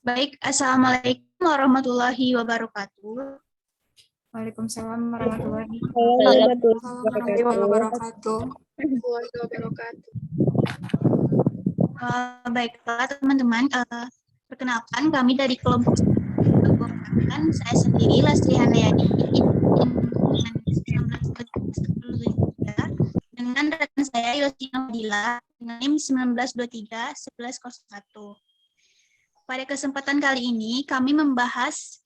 Baik, Assalamualaikum warahmatullahi wabarakatuh. Waalaikumsalam warahmatullahi Warahmatullahi wabarakatuh. Baiklah teman-teman, perkenalkan kami dari kelompok saya sendiri Lastri Handayani dengan rekan saya Yosina Udila dengan NIM 1923-1101. Pada kesempatan kali ini kami membahas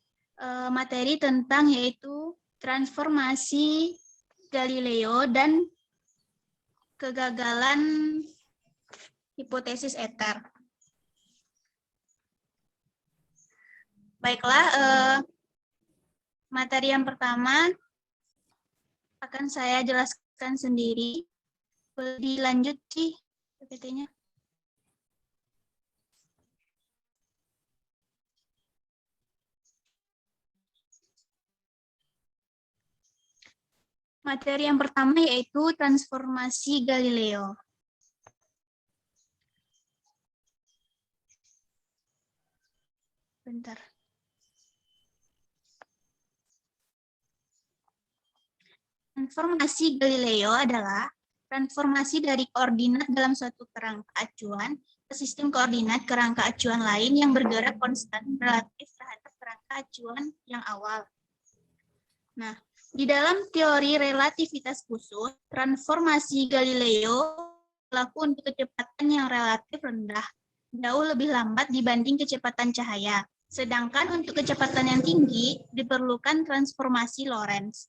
materi tentang yaitu transformasi Galileo dan kegagalan hipotesis ether. Baiklah, materi yang pertama akan saya jelaskan sendiri. Boleh dilanjut sih PPT-nya. Materi yang pertama yaitu transformasi Galileo. Bentar. Transformasi Galileo adalah transformasi dari koordinat dalam suatu kerangka acuan ke sistem koordinat kerangka acuan lain yang bergerak konstan relatif terhadap kerangka acuan yang awal. Nah, di dalam teori relativitas khusus, transformasi Galileo berlaku untuk kecepatan yang relatif rendah, jauh lebih lambat dibanding kecepatan cahaya. Sedangkan untuk kecepatan yang tinggi, diperlukan transformasi Lorentz.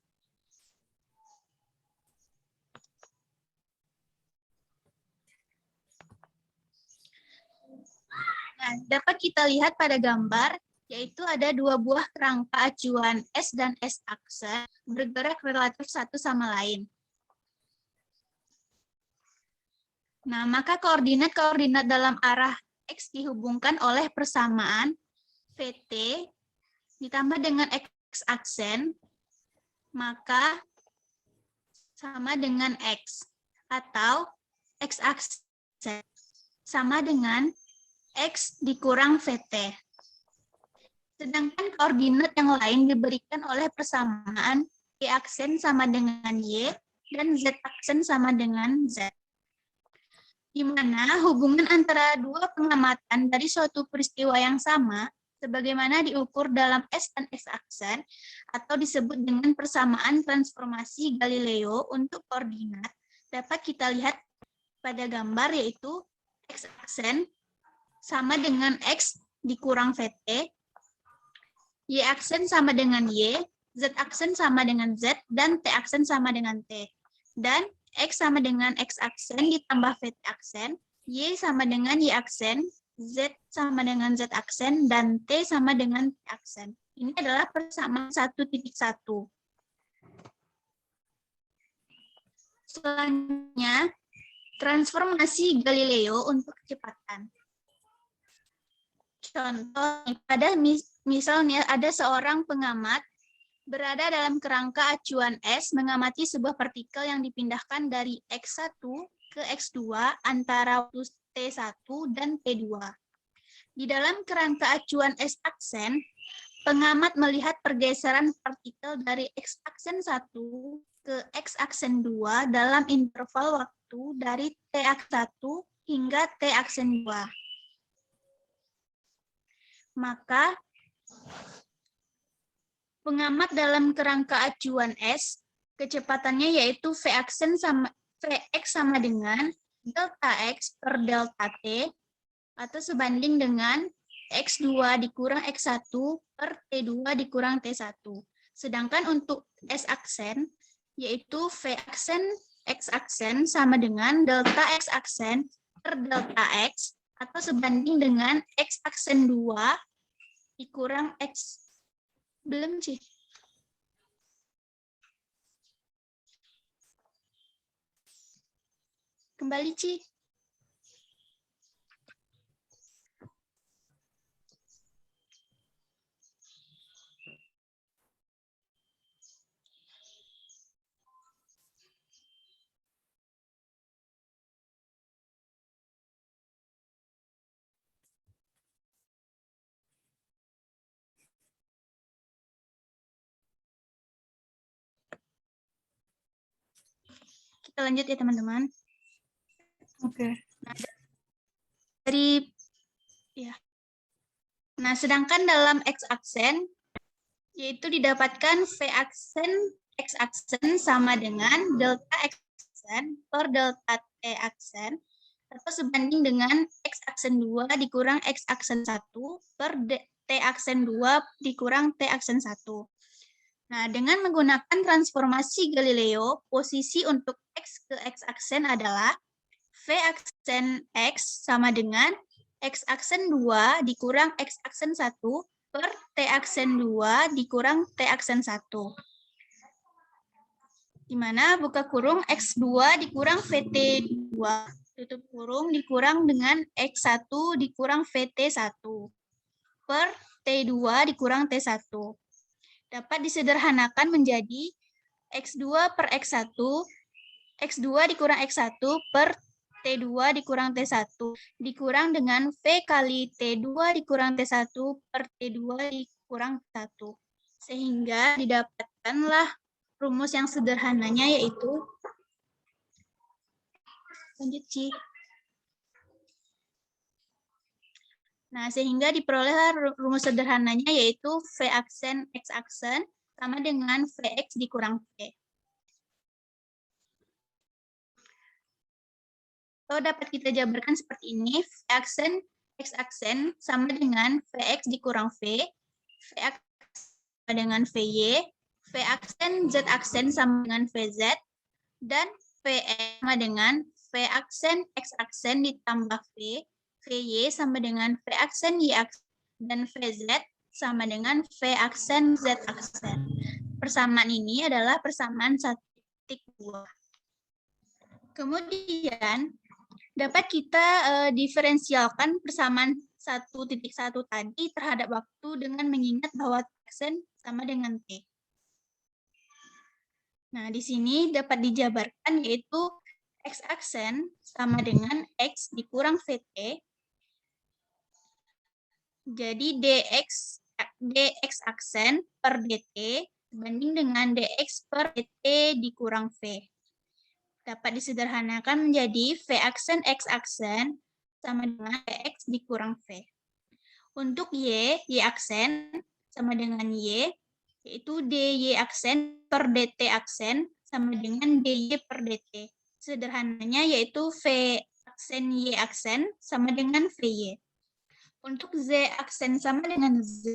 Nah, dapat kita lihat pada gambar, yaitu ada dua buah kerangka acuan S dan S aksen bergerak relatif satu sama lain. Nah, maka koordinat-koordinat dalam arah X dihubungkan oleh persamaan VT ditambah dengan X aksen, maka sama dengan X, atau X aksen sama dengan X dikurang VT. Sedangkan koordinat yang lain diberikan oleh persamaan Y aksen sama dengan Y dan Z aksen sama dengan Z. Di mana hubungan antara dua pengamatan dari suatu peristiwa yang sama sebagaimana diukur dalam S dan X aksen atau disebut dengan persamaan transformasi Galileo untuk koordinat dapat kita lihat pada gambar, yaitu X aksen sama dengan X dikurang VT, Y aksen sama dengan Y, Z aksen sama dengan Z, dan T aksen sama dengan T. Dan X sama dengan X aksen ditambah VT aksen, Y sama dengan Y aksen, Z sama dengan Z aksen, dan T sama dengan T aksen. Ini adalah persamaan 1.1. Selanjutnya, transformasi Galileo untuk kecepatan. Contoh, pada misalnya ada seorang pengamat berada dalam kerangka acuan S mengamati sebuah partikel yang dipindahkan dari X1 ke X2 antara waktu T1 dan T2. Di dalam kerangka acuan S aksen, pengamat melihat pergeseran partikel dari X aksen 1 ke X aksen 2 dalam interval waktu dari T aksen 1 hingga T aksen 2. Maka pengamat dalam kerangka acuan S, kecepatannya yaitu V aksen sama Vx sama dengan delta X per delta T atau sebanding dengan X2 dikurang X1 per T2 dikurang T1. Sedangkan untuk S aksen, yaitu V aksen X aksen sama dengan delta X aksen per delta X atau sebanding dengan X aksen 2 dikurang X. Belum sih. Kembali, Ci. Kita lanjut ya teman-teman. Oke. Dari ya. Nah, sedangkan dalam X-aksen yaitu didapatkan V-aksen X-aksen sama dengan delta X-aksen per delta T-aksen atau sebanding dengan X-aksen 2 dikurang X-aksen 1 per T-aksen 2 dikurang T-aksen 1. Nah, dengan menggunakan transformasi Galileo, posisi untuk X ke X-aksen adalah V-aksen X sama dengan X-aksen 2 dikurang X-aksen 1 per T-aksen 2 dikurang T-aksen 1. Di mana buka kurung X2 dikurang VT2, tutup kurung dikurang dengan X1 dikurang VT1 per T2 dikurang T1. Dapat disederhanakan menjadi X2 per X1, X2 dikurang X1 per T2 dikurang T1 dikurang dengan V kali T2 dikurang T1 per T2 dikurang T1. Sehingga didapatkanlah rumus yang sederhananya yaitu, lanjut Ci. Nah, sehingga diperolehlah rumus sederhananya yaitu V aksen X aksen sama dengan Vx dikurang V. Atau dapat kita jabarkan seperti ini, V aksen X aksen sama dengan Vx dikurang V, Vx sama dengan Vy, V aksen Z aksen sama dengan Vz, dan Vy sama dengan V aksen X aksen ditambah V, Vy sama dengan V aksen Y aksen, dan Vz sama dengan V aksen Z aksen. Persamaan ini adalah persamaan 1,2. Kemudian, dapat kita diferensialkan persamaan 1,1 tadi terhadap waktu dengan mengingat bahwa aksen sama dengan T. Nah, di sini dapat dijabarkan yaitu X aksen sama dengan X dikurang VT. Jadi dx aksen per dt sebanding dengan dx per dt dikurang V. Dapat disederhanakan menjadi V aksen X aksen sama dengan dx dikurang V. Untuk y aksen sama dengan y, yaitu dy aksen per dt aksen sama dengan dy per dt. Sederhananya yaitu V aksen y aksen sama dengan Vy. Untuk z aksen sama dengan z,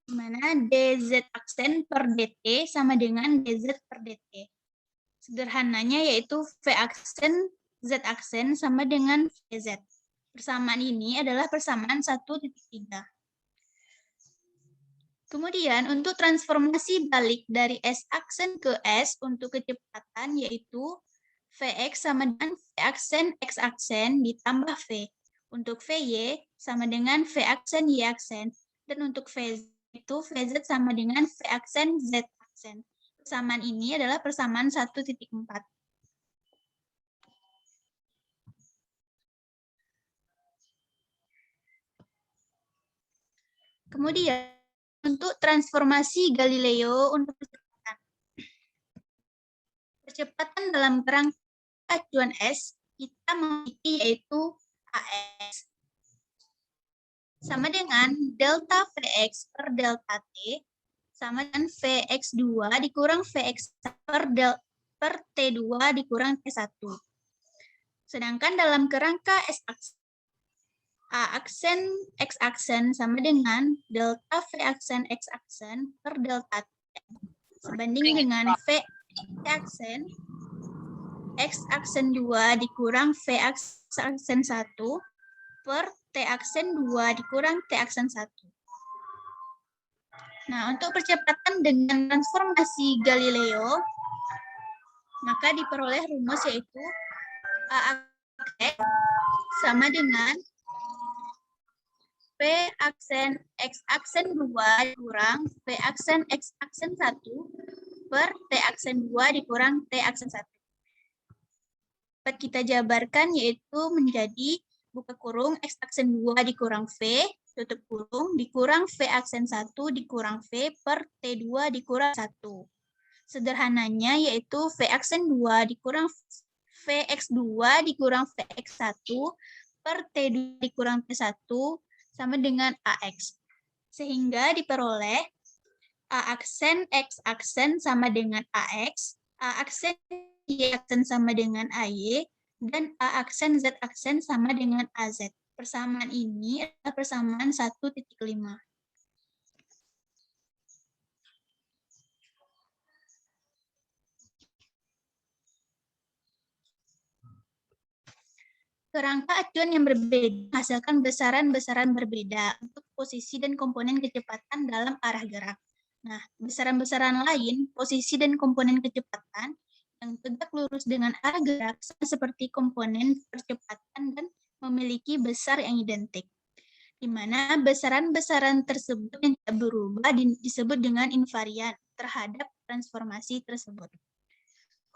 di mana dz aksen per dt sama dengan dz per dt. Sederhananya yaitu V aksen Z aksen sama dengan VZ. Persamaan ini adalah persamaan 1,3. Kemudian untuk transformasi balik dari S aksen ke S untuk kecepatan yaitu Vx sama dengan V aksen X aksen ditambah V. Untuk Vy sama dengan V aksen Y aksen. Dan untuk Vz itu Vz sama dengan V aksen Z aksen. Persamaan ini adalah persamaan 1,4. Kemudian untuk transformasi Galileo untuk kecepatan. Kecepatan dalam kerangka acuan S kita memiliki yaitu AS sama dengan delta Vx per delta T sama dengan Vx2 dikurang Vx per T2 dikurang T1. Sedangkan dalam kerangka S aksen, A aksen X aksen sama dengan delta V aksen X aksen per delta T sebanding dengan V aksen X aksen 2 dikurang V aksen 1 per T aksen 2 dikurang T aksen 1. Nah, untuk percepatan dengan transformasi Galileo, maka diperoleh rumus yaitu A aksen sama dengan V aksen X aksen 2 dikurang V aksen X aksen 1 per T aksen 2 dikurang T aksen 1. Dapat kita jabarkan yaitu menjadi buka kurung X aksen 2 dikurang V, tutup kurung, dikurang V aksen 1 dikurang V per T2 dikurang 1. Sederhananya yaitu V aksen 2 dikurang Vx2 dikurang Vx1 per T2 dikurang T1 sama dengan AX. Sehingga diperoleh A aksen X aksen sama dengan AX, A aksen Y aksen sama dengan AY, dan A aksen Z aksen sama dengan AZ. Persamaan ini adalah persamaan 1.5. Kerangka acuan yang berbeda menghasilkan besaran-besaran berbeda untuk posisi dan komponen kecepatan dalam arah gerak. Nah, besaran-besaran lain, posisi dan komponen kecepatan yang tegak lurus dengan arah gerak sama seperti komponen percepatan dan memiliki besar yang identik, di mana besaran-besaran tersebut yang tidak berubah disebut dengan invarian terhadap transformasi tersebut.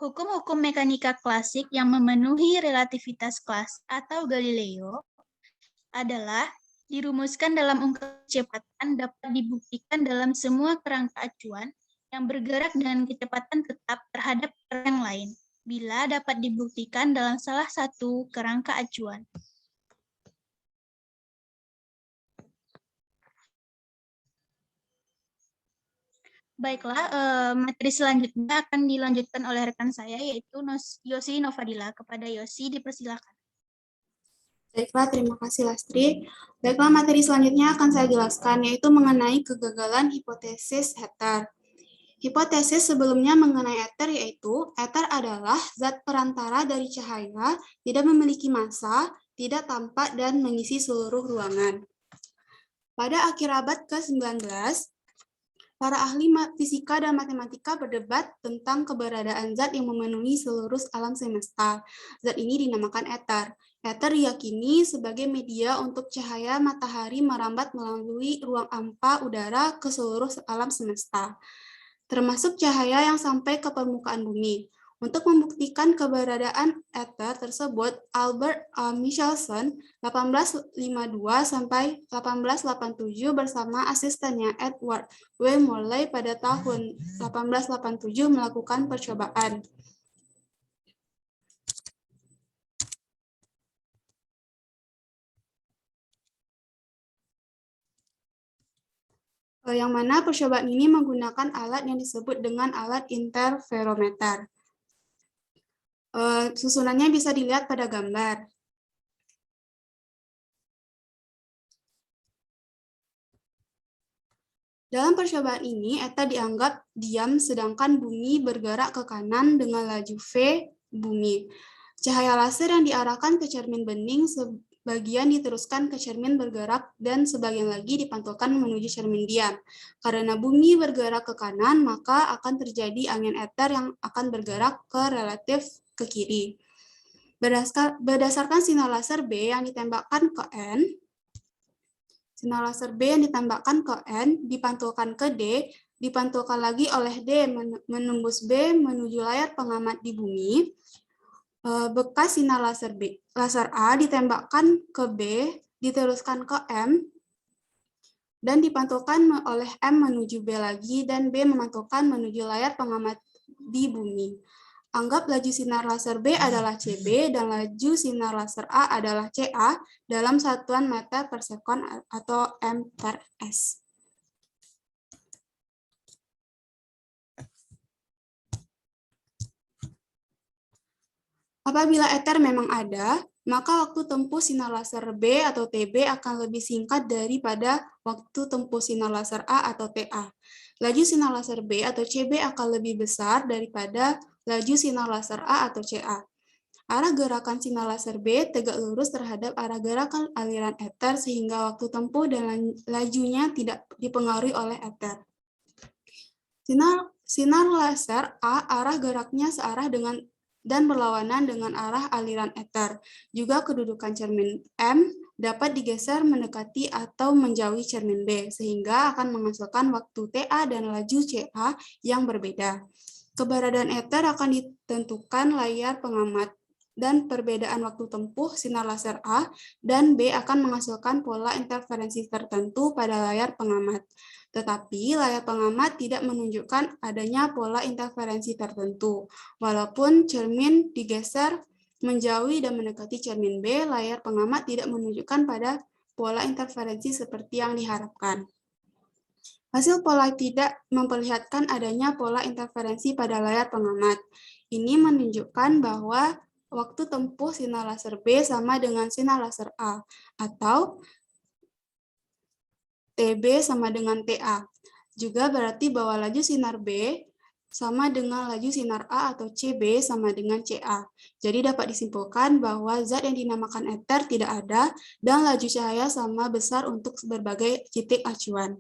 Hukum-hukum mekanika klasik yang memenuhi relativitas klasik atau Galileo adalah dirumuskan dalam ungkapan kecepatan dapat dibuktikan dalam semua kerangka acuan yang bergerak dengan kecepatan tetap terhadap yang lain, bila dapat dibuktikan dalam salah satu kerangka acuan. Baiklah, materi selanjutnya akan dilanjutkan oleh rekan saya, yaitu Yosi Novadila. Kepada Yosi, dipersilakan. Baiklah, terima kasih Lastri. Baiklah, materi selanjutnya akan saya jelaskan, yaitu mengenai kegagalan hipotesis ether. Hipotesis sebelumnya mengenai ether yaitu, ether adalah zat perantara dari cahaya, tidak memiliki massa, tidak tampak, dan mengisi seluruh ruangan. Pada akhir abad ke-19, para ahli fisika dan matematika berdebat tentang keberadaan zat yang memenuhi seluruh alam semesta. Zat ini dinamakan ether. Ether diyakini sebagai media untuk cahaya matahari merambat melalui ruang hampa udara ke seluruh alam semesta, termasuk cahaya yang sampai ke permukaan bumi. Untuk membuktikan keberadaan ether tersebut, Albert Michelson 1852 sampai 1887 bersama asistennya Edward W. Morley pada tahun 1887 melakukan percobaan. Yang mana percobaan ini menggunakan alat yang disebut dengan alat interferometer. Susunannya bisa dilihat pada gambar. Dalam percobaan ini, ether dianggap diam sedangkan bumi bergerak ke kanan dengan laju V bumi. Cahaya laser yang diarahkan ke cermin bening sebagian diteruskan ke cermin bergerak dan sebagian lagi dipantulkan menuju cermin diam. Karena bumi bergerak ke kanan, maka akan terjadi angin ether yang akan bergerak ke relatif ke kiri. Berdasarkan sinar laser B yang ditembakkan ke N, sinar laser B yang ditembakkan ke N dipantulkan ke D, dipantulkan lagi oleh D menembus B menuju layar pengamat di bumi. Bekas sinar laser A ditembakkan ke B, diteruskan ke M, dan dipantulkan oleh M menuju B lagi, dan B memantulkan menuju layar pengamat di bumi. Anggap laju sinar laser B adalah CB dan laju sinar laser A adalah CA dalam satuan meter per sekon atau M per S. Apabila ether memang ada, maka waktu tempuh sinar laser B atau TB akan lebih singkat daripada waktu tempuh sinar laser A atau TA. Laju sinar laser B atau CB akan lebih besar daripada laju sinar laser A atau CA. Arah gerakan sinar laser B tegak lurus terhadap arah gerakan aliran ether sehingga waktu tempuh dan lajunya tidak dipengaruhi oleh ether. Sinar laser A arah geraknya searah dengan dan berlawanan dengan arah aliran ether. Juga kedudukan cermin M dapat digeser mendekati atau menjauhi cermin B, sehingga akan menghasilkan waktu TA dan laju CA yang berbeda. Keberadaan ether akan ditentukan layar pengamat dan perbedaan waktu tempuh sinar laser A, dan B akan menghasilkan pola interferensi tertentu pada layar pengamat. Tetapi layar pengamat tidak menunjukkan adanya pola interferensi tertentu. Walaupun cermin digeser menjauhi dan mendekati cermin B, layar pengamat tidak menunjukkan pada pola interferensi seperti yang diharapkan. Hasil pola tidak memperlihatkan adanya pola interferensi pada layar pengamat. Ini menunjukkan bahwa waktu tempuh sinar laser B sama dengan sinar laser A, atau TB sama dengan TA. Juga berarti bahwa laju sinar B sama dengan laju sinar A atau CB sama dengan CA. Jadi dapat disimpulkan bahwa zat yang dinamakan ether tidak ada dan laju cahaya sama besar untuk berbagai titik acuan.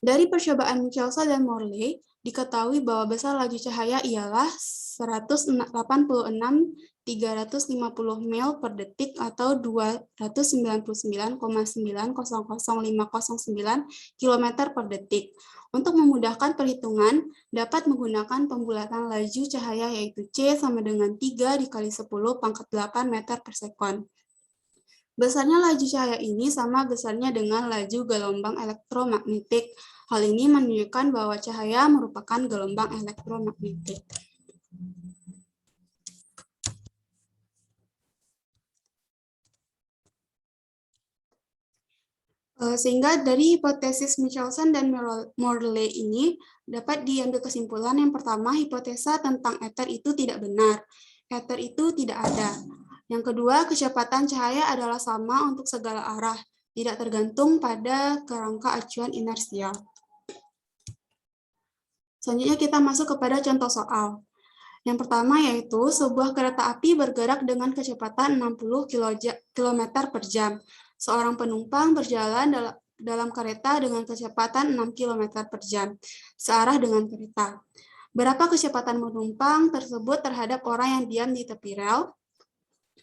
Dari percobaan Michelson dan Morley, diketahui bahwa besar laju cahaya ialah 186.350 mil per detik atau 299,900509 km per detik. Untuk memudahkan perhitungan, dapat menggunakan pembulatan laju cahaya yaitu C sama dengan 3 dikali 10 pangkat 8 meter per sekon. Besarnya laju cahaya ini sama besarnya dengan laju gelombang elektromagnetik. Hal ini menunjukkan bahwa cahaya merupakan gelombang elektromagnetik. Sehingga dari hipotesis Michelson dan Morley ini dapat diambil kesimpulan yang pertama, hipotesa tentang ether itu tidak benar. Ether itu tidak ada. Yang kedua, kecepatan cahaya adalah sama untuk segala arah, tidak tergantung pada kerangka acuan inersial. Selanjutnya kita masuk kepada contoh soal. Yang pertama yaitu sebuah kereta api bergerak dengan kecepatan 60 km per jam. Seorang penumpang berjalan dalam kereta dengan kecepatan 6 km per jam, searah dengan kereta. Berapa kecepatan penumpang tersebut terhadap orang yang diam di tepi rel?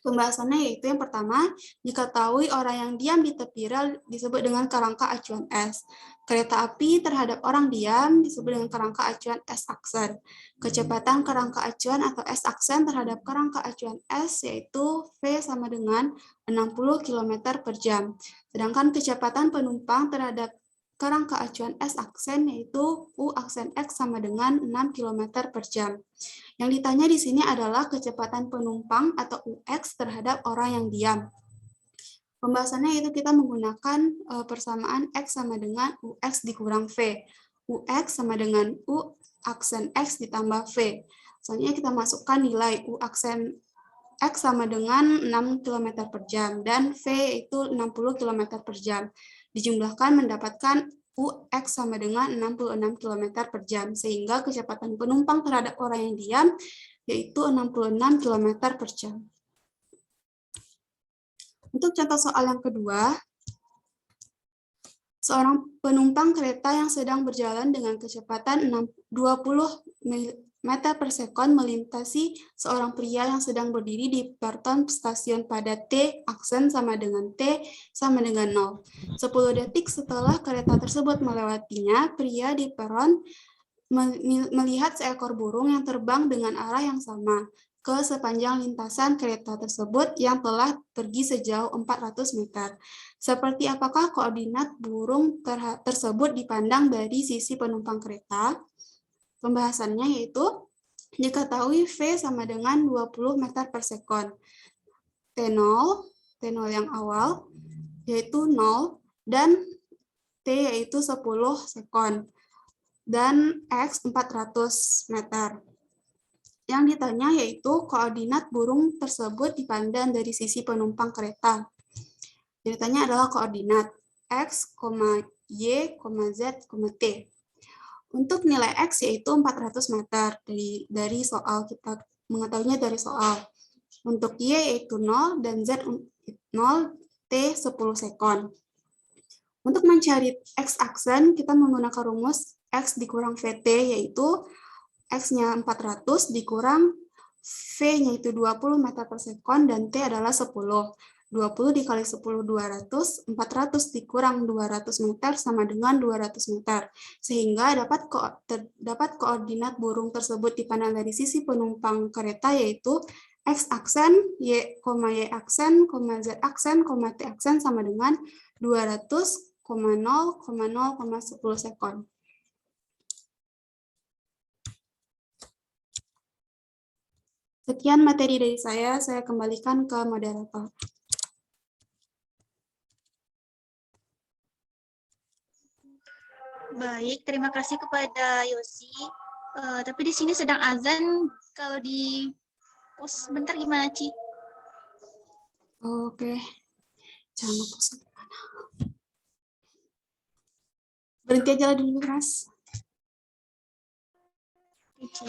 Pembahasannya yaitu yang pertama, diketahui orang yang diam di tepi rel disebut dengan kerangka acuan S. Kereta api terhadap orang diam disebut dengan kerangka acuan S aksen. Kecepatan kerangka acuan atau S aksen terhadap kerangka acuan S yaitu V sama dengan 60 km per jam. Sedangkan kecepatan penumpang terhadap kerangka acuan S aksen yaitu U aksen X sama dengan 6 km per jam. Yang ditanya di sini adalah kecepatan penumpang atau UX terhadap orang yang diam. Pembahasannya itu kita menggunakan persamaan X sama dengan UX dikurang V. UX sama dengan U aksen X ditambah V. Selanjutnya kita masukkan nilai U aksen X sama dengan 6 km per jam dan V itu 60 km per jam. Dijumlahkan mendapatkan UX sama dengan 66 km per jam, sehingga kecepatan penumpang terhadap orang yang diam yaitu 66 km per jam. Untuk contoh soal yang kedua, seorang penumpang kereta yang sedang berjalan dengan kecepatan 20 meter per sekon melintasi seorang pria yang sedang berdiri di peron stasiun pada T aksen sama dengan T sama dengan 0. 10 detik setelah kereta tersebut melewatinya, pria di peron melihat seekor burung yang terbang dengan arah yang sama ke sepanjang lintasan kereta tersebut yang telah pergi sejauh 400 meter. Seperti apakah koordinat burung tersebut dipandang dari sisi penumpang kereta? Pembahasannya yaitu diketahui V sama dengan 20 meter per sekon. T0 yang awal yaitu 0 dan T yaitu 10 sekon dan X 400 meter. Yang ditanya yaitu koordinat burung tersebut dipandang dari sisi penumpang kereta. Yang ditanya adalah koordinat X, Y, Z, T. Untuk nilai X yaitu 400 meter dari soal kita mengetahuinya dari soal. Untuk Y yaitu 0 dan Z 0, T 10 sekon. Untuk mencari X aksen kita menggunakan rumus X dikurang VT yaitu X-nya 400 dikurang V-nya itu 20 meter per sekon dan T adalah 10. 20 dikali 10, 200, 400 dikurang 200 meter sama dengan 200 meter. Sehingga dapat koordinat burung tersebut dipandang dari sisi penumpang kereta yaitu X aksen, Y, Y aksen, Z aksen, T aksen sama dengan 200,0,0,10 sekon. Sekian materi dari saya kembalikan ke moderator. Baik, terima kasih kepada Yosi. Tapi di sini sedang azan, kalau di pause sebentar gimana, Ci? Oke, jangan lupa mana. Berhenti aja dulu, Mas. Oke, Ci.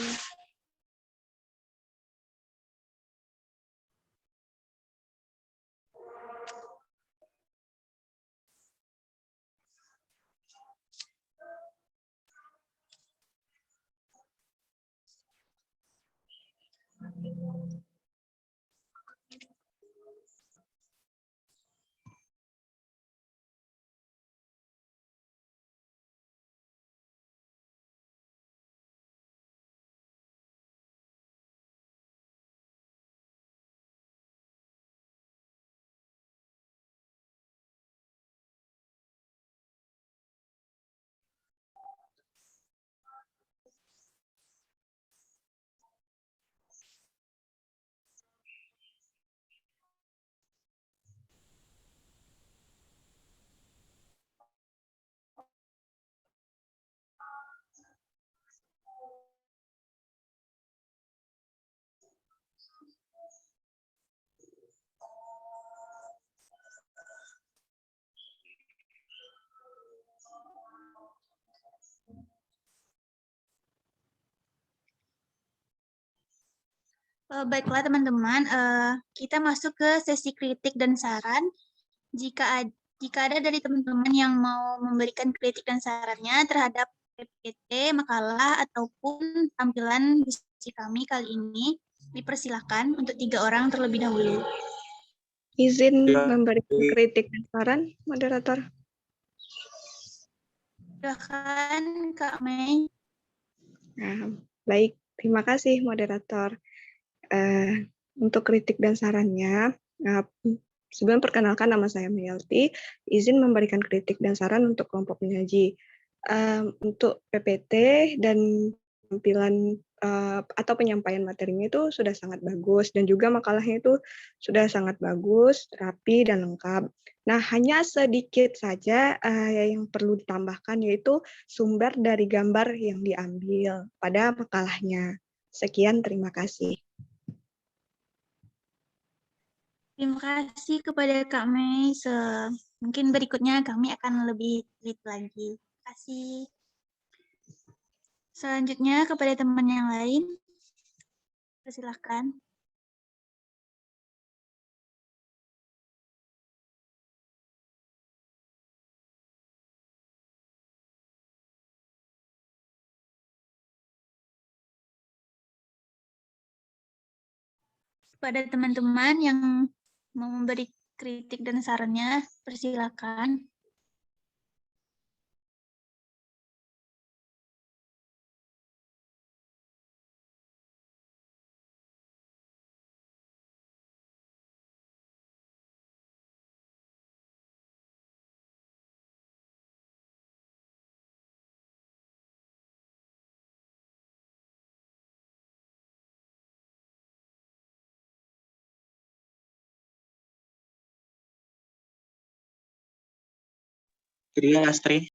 Baiklah teman-teman, kita masuk ke sesi kritik dan saran. Jika ada dari teman-teman yang mau memberikan kritik dan sarannya terhadap PPT, makalah, ataupun tampilan diskusi kami kali ini, dipersilakan untuk 3 orang terlebih dahulu. Izin memberikan kritik dan saran, moderator. Silakan Kak Mei. Nah, baik, terima kasih moderator. Untuk kritik dan sarannya, sebelum perkenalkan nama saya Melty, izin memberikan kritik dan saran untuk kelompok penyaji. Untuk PPT dan tampilan atau penyampaian materinya itu sudah sangat bagus dan juga makalahnya itu sudah sangat bagus, rapi dan lengkap. Nah, hanya sedikit saja yang perlu ditambahkan yaitu sumber dari gambar yang diambil pada makalahnya. Sekian, terima kasih. Terima kasih kepada Kak Mei. Mungkin berikutnya kami akan lebih teliti lagi. Terima kasih. Selanjutnya kepada teman yang lain, persilahkan. Kepada teman-teman yang mau memberi kritik dan sarannya, persilakan. Iya, Astri.